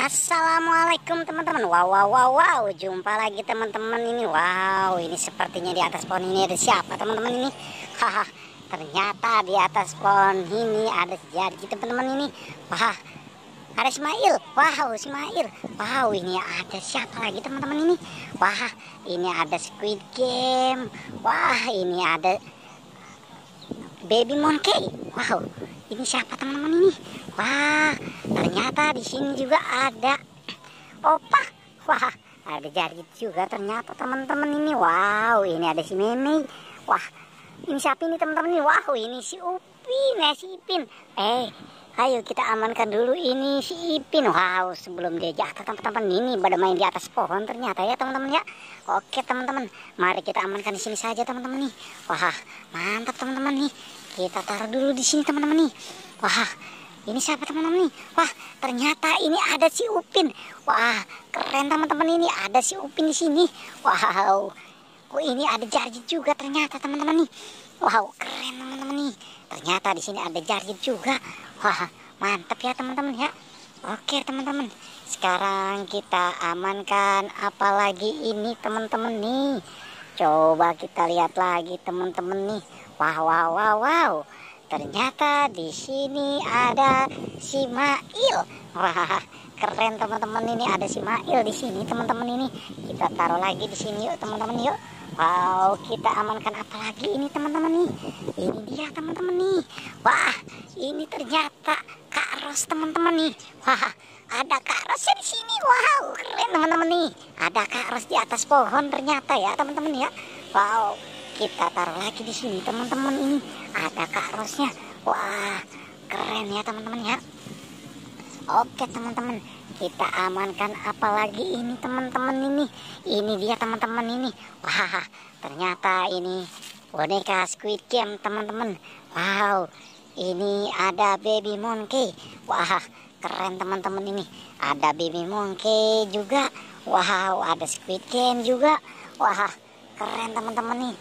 Assalamualaikum teman-teman. Wow, jumpa lagi teman-teman ini. Wow, ini sepertinya di atas pohon ini ada siapa teman-teman ini? Haha, ternyata di atas pohon ini ada jadi teman-teman ini. Wah, ada Ismail. Wow, Ismail. Wow, ini ada siapa lagi teman-teman ini? Wah, ini ada Squid Game. Wah, ini ada Baby Monkey. Wow, ini siapa teman-teman ini? Wah, ternyata di sini juga ada Opa. Wah, ada Jarit juga ternyata teman-teman ini. Wow, ini ada si Meme. Wah, ini siapa ini teman-teman ini? Wow, ini si Upin, si Ipin. Ayo kita amankan dulu ini si Ipin. Wow, sebelum dia jatuh teman-teman ini pada main di atas pohon ternyata ya teman-teman ya. Oke teman-teman, mari kita amankan di sini saja teman-teman nih. Wah, mantap teman-teman nih. Kita taruh dulu di sini teman-teman nih. Wah, ini siapa teman-teman nih? Wah, ternyata ini ada si Upin. Wah, keren teman-teman ini ada si Upin di sini. Wow, kok ini ada Jarit juga ternyata teman-teman nih. Wow, keren teman-teman nih. Ternyata di sini ada Jarit juga. Wah, mantap ya teman-teman ya. Oke teman-teman, sekarang kita amankan apalagi ini teman-teman nih. Coba kita lihat lagi teman-teman nih. Wow. Ternyata di sini ada si Mail. Wah, keren teman-teman ini ada si Mail di sini teman-teman ini. Kita taruh lagi di sini yuk teman-teman yuk. Wow, kita amankan apa lagi ini teman-teman nih? Ini dia teman-teman nih. Wah, ini ternyata Kak Ros teman-teman nih. Wah, ada Kak Rosnya di sini. Wow, keren teman-teman nih. Ada Kak Ros di atas pohon ternyata ya teman-teman ya. Wow, kita taruh lagi di sini teman-teman ini. Ada Kak Rosnya. Wah, keren ya teman-teman ya. Oke teman-teman, kita amankan apalagi ini teman-teman ini. Ini dia teman-teman ini. Wah, ternyata ini boneka Squid Game teman-teman. Wow, ini ada Baby Monkey. Wah, keren teman-teman ini. Ada Baby Monkey juga. Wow, ada Squid Game juga. Wah, keren teman-teman nih.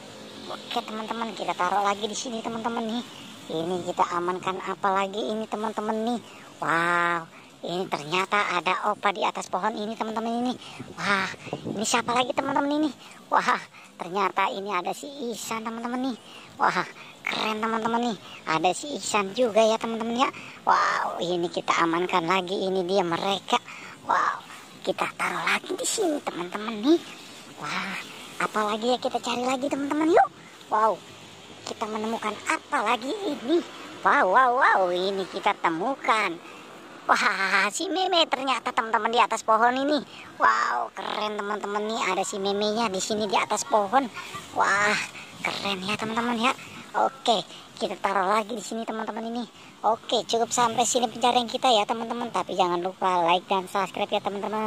Oke teman-teman, kita taruh lagi di sini teman-teman nih. Ini kita amankan apalagi ini teman-teman nih. Wow, ini ternyata ada Opa di atas pohon ini teman-teman ini. Wah, ini siapa lagi teman-teman ini? Wah, ternyata ini ada si Ihsan teman-teman nih. Wah, keren teman-teman nih. Ada si Ihsan juga ya teman-teman ya. Wow, ini kita amankan lagi ini dia mereka. Wow, kita taruh lagi di sini teman-teman nih. Wah, apalagi ya kita cari lagi teman-teman yuk. Wow, kita menemukan apa lagi ini? Wow, ini kita temukan. Wah, si Meme ternyata teman-teman di atas pohon ini. Wow, keren teman-teman nih. Ada si Memenya di sini di atas pohon. Wah, keren ya teman-teman ya. Oke, kita taruh lagi di sini teman-teman ini. Oke, cukup sampai sini pencarian kita ya teman-teman. Tapi jangan lupa like dan subscribe ya teman-teman.